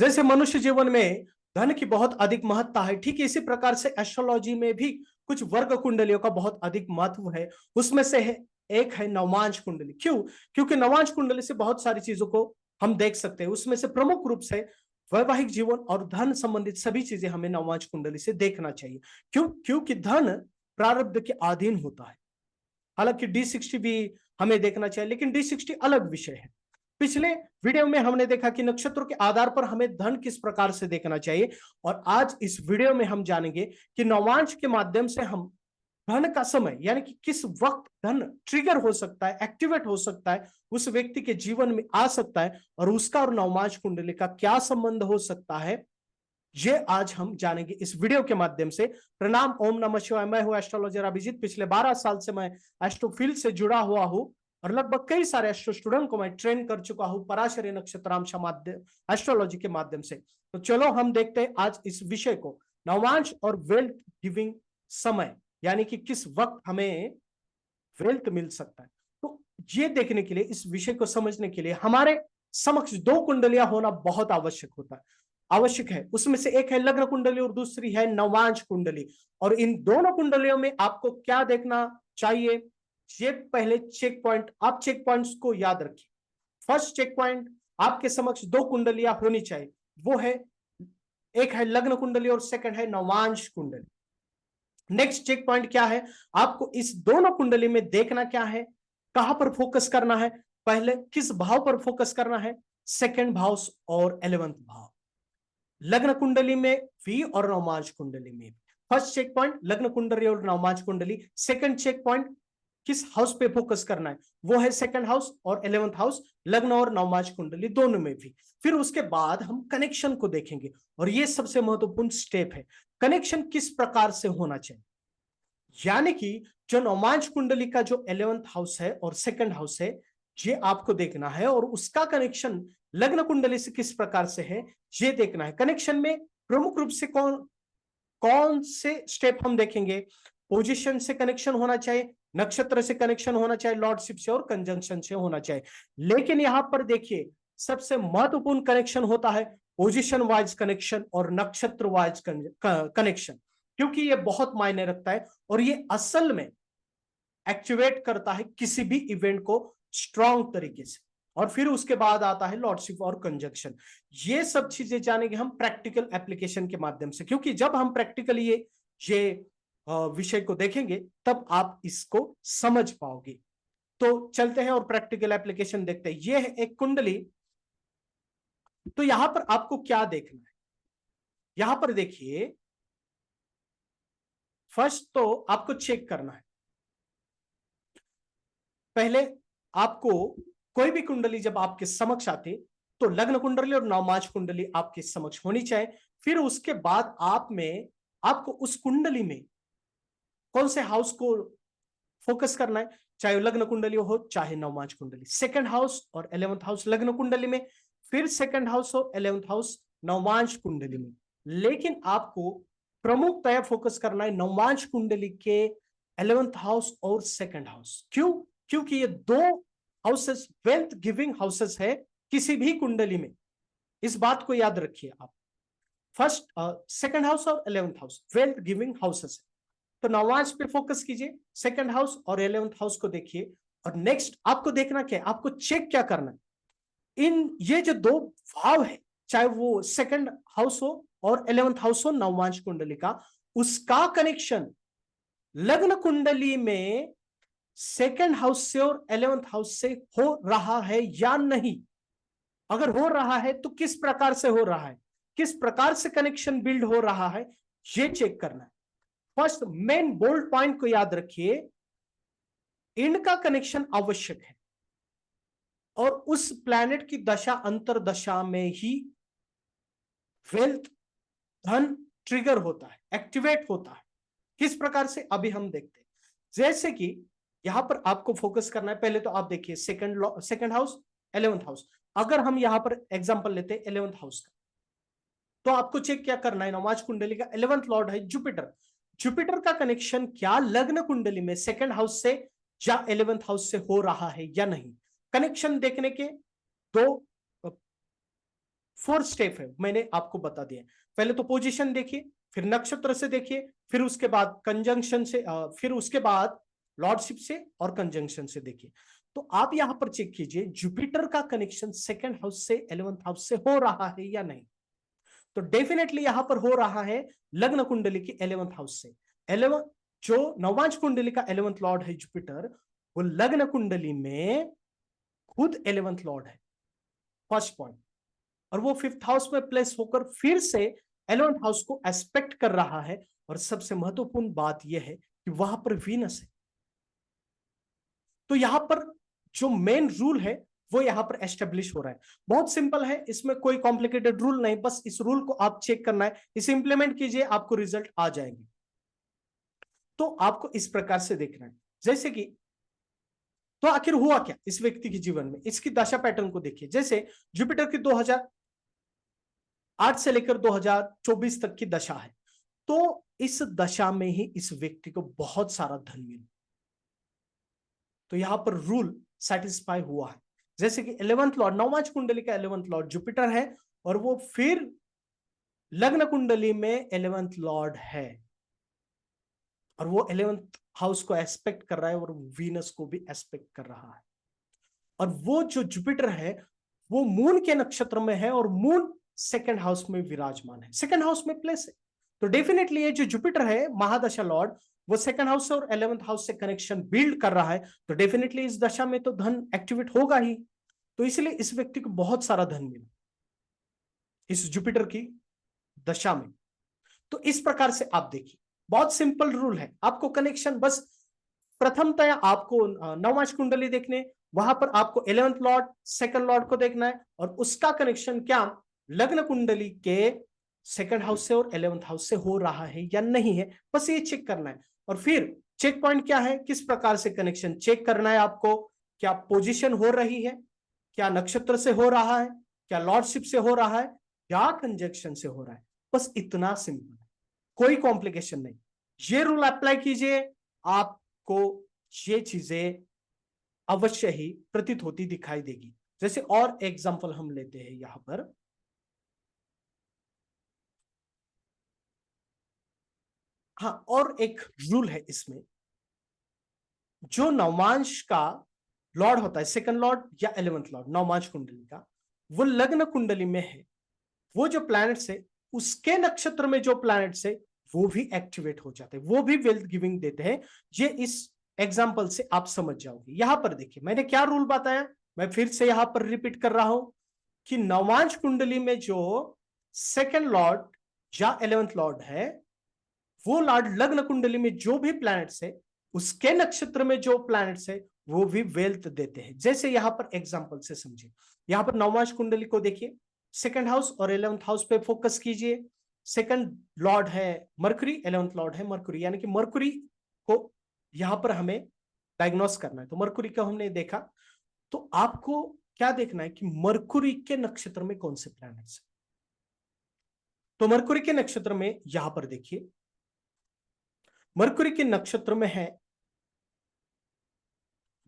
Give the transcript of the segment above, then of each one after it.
जैसे मनुष्य जीवन में धन की बहुत अधिक महत्ता है, ठीक इसी प्रकार से एस्ट्रोलॉजी में भी कुछ वर्ग कुंडलियों का बहुत अधिक महत्व है। उसमें से एक है नवमांश कुंडली। क्यों? क्योंकि नवमांश कुंडली से बहुत सारी चीजों को हम देख सकते हैं। उसमें से प्रमुख रूप से वैवाहिक जीवन और धन संबंधित सभी चीजें हमें नवमांश कुंडली से देखना चाहिए। क्यों? क्योंकि धन प्रारब्ध के अधीन होता है। हालांकि D60 भी हमें देखना चाहिए, लेकिन D60 अलग विषय है। पिछले वीडियो में हमने देखा कि नक्षत्रों के आधार पर हमें धन किस प्रकार से देखना चाहिए, और आज इस वीडियो में हम जानेंगे कि नवांश के माध्यम से हम धन का समय यानी कि किस वक्त धन ट्रिगर हो सकता है, एक्टिवेट हो सकता है, उस व्यक्ति के जीवन में आ सकता है, और उसका और नवमांश कुंडली का क्या संबंध हो सकता है, ये आज हम जानेंगे इस वीडियो के माध्यम से। प्रणाम, ओम नमः शिवाय। मैं हूं एस्ट्रोलॉजर अभिजीत। पिछले 12 साल से मैं एस्ट्रोफील्ड से जुड़ा हुआ हूं और लगभग कई सारे एस्ट्रो स्टूडेंट को मैं ट्रेन कर चुका हूं पराशरी नक्षत्रांश एस्ट्रोलॉजी के माध्यम से। तो चलो हम देखते हैं आज इस विषय को, नवांश और वेल्थ गिविंग समय, यानी कि किस वक्त हमें वेल्थ मिल सकता है। तो ये देखने के लिए, इस विषय को समझने के लिए हमारे समक्ष दो कुंडलियां होना बहुत आवश्यक है। उसमें से एक है लग्न कुंडली और दूसरी है नवांश कुंडली। और इन दोनों कुंडलियों में आपको क्या देखना चाहिए, ये पहले चेक पॉइंट, आप चेक पॉइंट्स को याद रखिए। फर्स्ट चेक पॉइंट, आपके समक्ष दो कुंडलियां होनी चाहिए। वो है, एक है लग्न कुंडली और सेकंड है नवांश कुंडली। नेक्स्ट चेक पॉइंट क्या है, आपको इस दोनों कुंडली में देखना क्या है, कहां पर फोकस करना है। पहले किस भाव पर फोकस करना है, सेकंड भाव और 11th भाव। लग्न कुंडली में भी और नवमांश कुंडली में। फर्स्ट चेक पॉइंट लग्न कुंडली और नवमांश कुंडली। सेकंड चेक पॉइंट किस हाउस पे फोकस करना है, वो है सेकंड हाउस और 11th हाउस, लग्न और नवमांश कुंडली दोनों में भी। फिर उसके बाद हम कनेक्शन को देखेंगे, और ये सबसे महत्वपूर्ण स्टेप है, कनेक्शन किस प्रकार से होना चाहिए। यानी कि जो नवमांश कुंडली का जो 11th हाउस है और सेकंड हाउस है, ये आपको देखना है, और उसका कनेक्शन लग्न कुंडली से किस प्रकार से है ये देखना है। कनेक्शन में प्रमुख रूप से कौन कौन से स्टेप हम देखेंगे। पोजीशन से कनेक्शन होना चाहिए, नक्षत्र से कनेक्शन होना चाहिए, लॉर्डशिप से और कंजंक्शन से होना चाहिए। लेकिन यहां पर देखिए, सबसे महत्वपूर्ण कनेक्शन होता है पोजीशन वाइज कनेक्शन और नक्षत्र वाइज कनेक्शन, क्योंकि ये बहुत मायने रखता है और ये असल में एक्टिवेट करता है किसी भी इवेंट को स्ट्रॉन्ग तरीके से। और फिर उसके बाद आता है लॉर्डशिप और कंजंक्शन। ये सब चीजें जानेंगे हम प्रैक्टिकल एप्लीकेशन के माध्यम से, क्योंकि जब हम प्रैक्टिकली ये विषय को देखेंगे तब आप इसको समझ पाओगे। तो चलते हैं और प्रैक्टिकल एप्लीकेशन देखते हैं। ये है एक कुंडली। तो यहां पर आपको क्या देखना है, यहां पर देखिए, फर्स्ट तो आपको चेक करना है, पहले आपको कोई भी कुंडली जब आपके समक्ष आती तो लग्न कुंडली और नवमांश कुंडली आपके समक्ष होनी चाहिए। फिर उसके बाद आपको उस कुंडली में कौन से हाउस को फोकस करना है, चाहे लग्न कुंडली हो चाहे नवमांश कुंडली। सेकंड हाउस और 11th हाउस लग्न कुंडली में, फिर सेकंड हाउस और 11th हाउस नवमांश कुंडली में। लेकिन आपको प्रमुखतया फोकस करना है नवमांश कुंडली के 11th हाउस और सेकंड हाउस। क्यों? क्योंकि ये दो हाउसेस वेल्थ गिविंग हाउसेस है किसी भी कुंडली में। इस बात को याद रखिए आप। फर्स्ट सेकंड हाउस और 11th house wealth giving houses है। तो नवमांश पे फोकस कीजिए, सेकंड हाउस और 11th हाउस को देखिए। और नेक्स्ट आपको देखना क्या है, आपको चेक क्या करना है, इन ये जो दो भाव है, चाहे वो सेकंड हाउस हो और 11th हाउस हो नवमांश कुंडली का, उसका कनेक्शन लग्न कुंडली में सेकंड हाउस से और 11th हाउस से हो रहा है या नहीं। अगर हो रहा है तो किस प्रकार से हो रहा है, किस प्रकार से कनेक्शन बिल्ड हो रहा है, ये चेक करना है। फर्स्ट मेन बोल्ड पॉइंट को याद रखिए, इनका कनेक्शन आवश्यक है, और उस प्लैनेट की दशा अंतरदशा में ही वेल्थ, धन ट्रिगर होता है, एक्टिवेट होता है। किस प्रकार से अभी हम देखते हैं। जैसे कि यहां पर आपको फोकस करना है, पहले तो आप देखिए सेकंड हाउस 11th हाउस। अगर हम यहां पर एग्जांपल लेते हैं 11th हाउस का, तो आपको चेक क्या करना है, नवमांश कुंडली का 11th लॉर्ड है जुपिटर। जुपिटर का कनेक्शन क्या लग्न कुंडली में सेकंड हाउस से या 11th हाउस से हो रहा है या नहीं। कनेक्शन देखने के दो 4 स्टेप है, मैंने आपको बता दिया। पहले तो पोजीशन देखिए, फिर नक्षत्र से देखिए, फिर उसके बाद कंजंक्शन से, फिर उसके बाद लॉर्डशिप से और कंजंक्शन से देखिए। तो आप यहां पर चेक कीजिए जुपिटर का कनेक्शन सेकंड हाउस से 11th हाउस से हो रहा है या नहीं। तो डेफिनेटली यहां पर हो रहा है लग्न कुंडली की 11th हाउस से। 11 जो नवमांश कुंडली का 11th लॉर्ड है जुपिटर, वो लग्न कुंडली में खुद 11th लॉर्ड है, फर्स्ट पॉइंट। और वो 5th हाउस में प्लेस होकर फिर से 11th हाउस को एस्पेक्ट कर रहा है। और सबसे महत्वपूर्ण बात यह है कि वहां पर वीनस है। तो यहां पर जो मेन रूल है वो यहां पर एस्टेब्लिश हो रहा है। बहुत सिंपल है, इसमें कोई कॉम्प्लिकेटेड रूल नहीं, बस इस रूल को आप चेक करना है, इसे इंप्लीमेंट कीजिए, आपको रिजल्ट आ जाएंगे। तो आपको इस प्रकार से देखना है, जैसे कि तो आखिर हुआ क्या इस व्यक्ति के जीवन में, इसकी दशा पैटर्न को देखिए। जैसे जुपिटर की 2008 से लेकर 2024 तक की दशा है, तो इस दशा में ही इस व्यक्ति को बहुत सारा धन मिला। तो यहां पर रूल सेटिस्फाई हुआ है। जैसे कि 11th लॉर्ड, नवमांश कुंडली का 11th लॉर्ड जुपिटर है, और वो फिर लग्न कुंडली में 11th लॉर्ड है, और वो 11th हाउस को एस्पेक्ट कर रहा है और वीनस को भी एस्पेक्ट कर रहा है। और वो जो जुपिटर है वो मून के नक्षत्र में है, और मून सेकंड हाउस में विराजमान है, सेकंड हाउस में प्लेस है। तो डेफिनेटली ये जो जुपिटर है महादशा लॉर्ड, वो सेकंड हाउस से और 11th हाउस से कनेक्शन बिल्ड कर रहा है। तो डेफिनेटली इस दशा में तो धन एक्टिवेट होगा ही। तो इसलिए इस व्यक्ति को बहुत सारा धन मिला इस जुपिटर की दशा में। तो इस प्रकार से आप देखिए, बहुत सिंपल रूल है, आपको कनेक्शन बस प्रथमतया आपको नवमांश कुंडली देखने, वहां पर आपको 11th लॉर्ड सेकंड लॉर्ड को देखना है, और उसका कनेक्शन क्या लग्न कुंडली के सेकंड हाउस से और 11th हाउस से हो रहा है या नहीं है, बस ये चेक करना है। और फिर चेक पॉइंट क्या है, किस प्रकार से कनेक्शन चेक करना है आपको, क्या पोजीशन हो रही है, क्या नक्षत्र से हो रहा है, क्या लॉर्डशिप से हो रहा है, या कंजक्शन से हो रहा है। बस इतना सिंपल है, कोई कॉम्प्लिकेशन नहीं। ये रूल अप्लाई कीजिए, आपको ये चीजें अवश्य ही प्रतीत होती दिखाई देगी। जैसे और एग्जांपल हम लेते हैं यहां पर, हाँ, और एक रूल है इसमें, जो नवमांश का लॉर्ड होता है सेकंड लॉर्ड या 11th लॉर्ड नवमांश कुंडली का, वो लग्न कुंडली में है, वो जो प्लैनेट्स है उसके नक्षत्र में जो प्लैनेट्स है वो भी एक्टिवेट हो जाते हैं, वो भी वेल्थ गिविंग देते हैं। ये इस एग्जाम्पल से आप समझ जाओगे। यहां पर देखिए मैंने क्या रूल बताया, मैं फिर से यहां पर रिपीट कर रहा हूं कि नवमांश कुंडली में जो सेकंड लॉर्ड या 11th लॉर्ड है, वो लॉर्ड लग्न कुंडली में जो भी प्लैनेट्स है उसके नक्षत्र में जो प्लैनेट्स है वो भी वेल्थ देते हैं। जैसे यहां पर एग्जांपल से समझिए, यहां पर नवमांश कुंडली को देखिए, सेकंड हाउस और 11th हाउस पे फोकस कीजिए। सेकंड लॉर्ड है मरकुरी, 11th लॉर्ड है मरकुरी, यानी कि मरकुरी को यहां पर हमें डायग्नोस करना है। तो मरकुरी को हमने देखा, तो आपको क्या देखना है कि मरकुरी के नक्षत्र में कौन से प्लैनेट्स है। तो मरकुरी के नक्षत्र में यहां पर देखिए, मरकुरी के नक्षत्र में है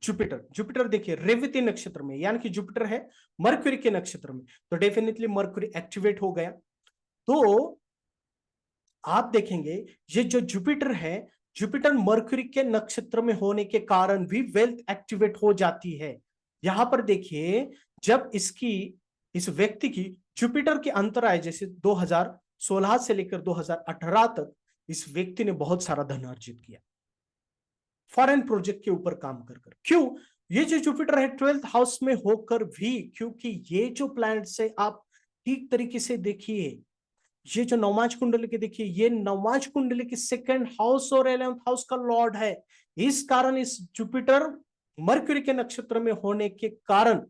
जुपिटर। जुपिटर देखिए रेवती नक्षत्र में, यानी कि जुपिटर है मरकुरी के नक्षत्र में, तो डेफिनेटली मरकुरी एक्टिवेट हो गया। तो आप देखेंगे ये जो जुपिटर है, जुपिटर मरकुरी के नक्षत्र में होने के कारण भी वेल्थ एक्टिवेट हो जाती है। यहां पर देखिए, जब इसकी इस व्यक्ति की जुपिटर के अंतर आए, जैसे 2016 से लेकर 2018 तक इस व्यक्ति ने बहुत सारा धन अर्जित किया फॉरेन प्रोजेक्ट के ऊपर काम कर कर। क्यों? ये जो जुपिटर है 12th हाउस में होकर भी, क्योंकि ये जो प्लैनेट से आप ठीक तरीके से देखिए, ये जो नवमांश कुंडली के देखिए, ये नवमांश कुंडली के सेकंड हाउस और 11th हाउस का लॉर्ड है। इस कारण इस जुपिटर मरक्यूरी के नक्षत्र में होने के कारण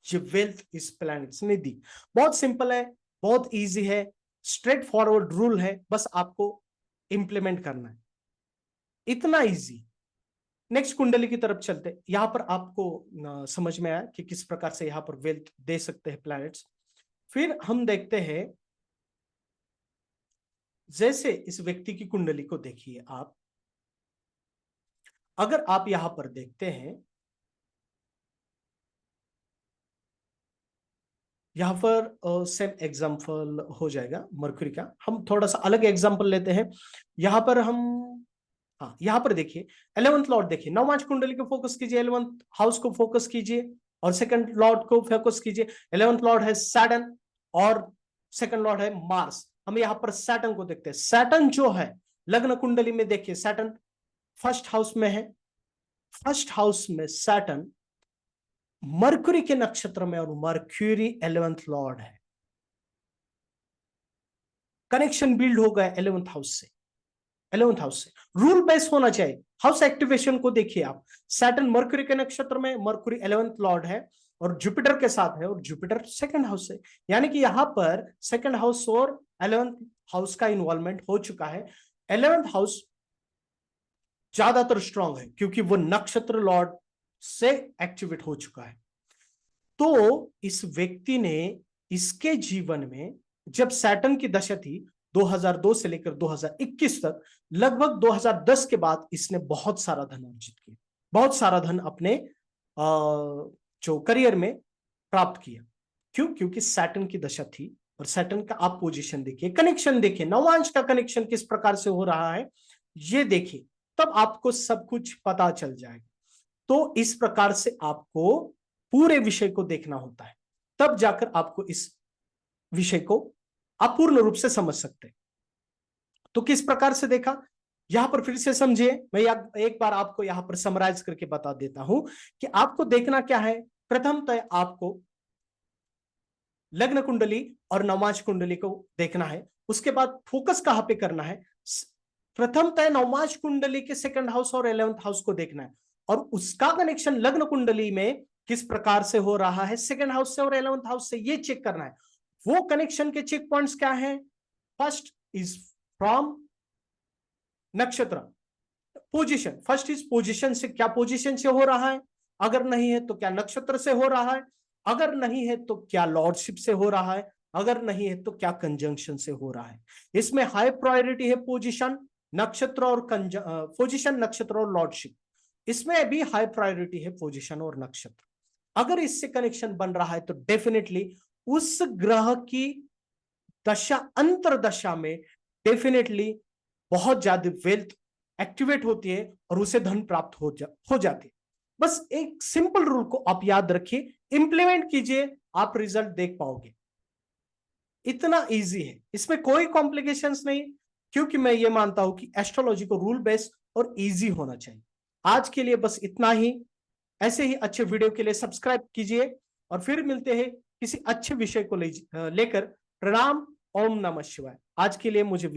ये वेल्थ इस प्लैनेट्स ने दी। बहुत सिंपल है, बहुत इजी है, स्ट्रेट फॉरवर्ड रूल है, बस आपको इंप्लीमेंट करना है, इतना इजी। नेक्स्ट कुंडली की तरफ चलते, यहां पर आपको समझ में आया कि किस प्रकार से यहां पर वेल्थ दे सकते हैं प्लैनेट्स। फिर हम देखते हैं, जैसे इस व्यक्ति की कुंडली को देखिए आप, अगर आप यहां पर देखते हैं यहाँ पर सेम एग्जाम्पल हो जाएगा मरकुरी का। हम थोड़ा सा अलग एग्जाम्पल लेते हैं। यहाँ पर हम, हाँ यहाँ पर देखिए 11th लॉर्ड, देखिए नवमांश कुंडली को फोकस कीजिए, 11th हाउस को फोकस कीजिए और सेकंड लॉर्ड को फोकस कीजिए। 11th लॉर्ड है सैटर्न और सेकंड लॉर्ड है मार्स। हम यहाँ पर सैटर्न को देखते हैं। सैटर्न जो है लग्न कुंडली में, देखिए सैटर्न फर्स्ट हाउस में है। फर्स्ट हाउस में सैटर्न मरकुरी के नक्षत्र में, और मरक्यूरी 11th लॉर्ड है। कनेक्शन बिल्ड हो गया 11th हाउस से। 11th हाउस से रूल बेस होना चाहिए। हाउस एक्टिवेशन को देखिए आप, सैटर्न मरकुरी के नक्षत्र में, मरकुरी 11th लॉर्ड है और जुपिटर के साथ है, और जुपिटर सेकंड हाउस से, यानी कि यहां पर सेकंड हाउस और 11th हाउस का इन्वॉल्वमेंट हो चुका है। 11th हाउस ज्यादातर स्ट्रांग है क्योंकि वो नक्षत्र लॉर्ड से एक्टिवेट हो चुका है। तो इस व्यक्ति ने इसके जीवन में जब सैटर्न की दशा थी 2002 से लेकर 2021 तक, लगभग 2010 के बाद इसने बहुत सारा धन अर्जित किया, बहुत सारा धन अपने जो करियर में प्राप्त किया। क्यों? क्योंकि सैटर्न की दशा थी। और सैटर्न का आप पोजीशन देखिए, कनेक्शन देखिए, नवांश का कनेक्शन किस प्रकार से हो रहा है ये देखिए, तब आपको सब कुछ पता चल जाएगा। तो इस प्रकार से आपको पूरे विषय को देखना होता है, तब जाकर आपको इस विषय को आप पूर्ण रूप से समझ सकते हैं। तो किस प्रकार से देखा, यहां पर फिर से समझिए, मैं एक बार आपको यहां पर समराइज करके बता देता हूं कि आपको देखना क्या है। प्रथमतः आपको लग्न कुंडली और नवमांश कुंडली को देखना है। उसके बाद फोकस कहां पे करना है, प्रथमतः नवमांश कुंडली के सेकंड हाउस और 11th हाउस को देखना है, और उसका कनेक्शन लग्न कुंडली में किस प्रकार से हो रहा है सेकंड हाउस से और 11th हाउस से, ये चेक करना है। वो कनेक्शन के चेक पॉइंट्स क्या है? फर्स्ट इज फ्रॉम नक्षत्र पोजीशन, फर्स्ट इज पोजीशन से, क्या पोजीशन से हो रहा है, अगर नहीं है तो क्या नक्षत्र से हो रहा है, अगर नहीं है तो क्या लॉर्डशिप से हो रहा है, अगर नहीं है तो क्या कंजंक्शन से हो रहा है। इसमें हाई प्रायोरिटी है पोजीशन, नक्षत्र और पोजीशन, नक्षत्र और लॉर्डशिप। इसमें भी हाई प्रायोरिटी है पोजीशन और नक्षत्र। अगर इससे कनेक्शन बन रहा है तो डेफिनेटली उस ग्रह की दशा अंतर दशा में डेफिनेटली बहुत ज्यादा वेल्थ एक्टिवेट होती है और उसे धन प्राप्त हो जाती है। बस एक सिंपल रूल को आप याद रखिए, इंप्लीमेंट कीजिए, आप रिजल्ट देख पाओगे। इतना इजी है, इसमें कोई कॉम्प्लिकेशंस नहीं, क्योंकि मैं ये मानता हूं कि एस्ट्रोलॉजी को रूल बेस्ड और इजी होना चाहिए। आज के लिए बस इतना ही। ऐसे ही अच्छे वीडियो के लिए सब्सक्राइब कीजिए और फिर मिलते हैं किसी अच्छे विषय को लेकर। प्रणाम। ओम नमः शिवाय। आज के लिए मुझे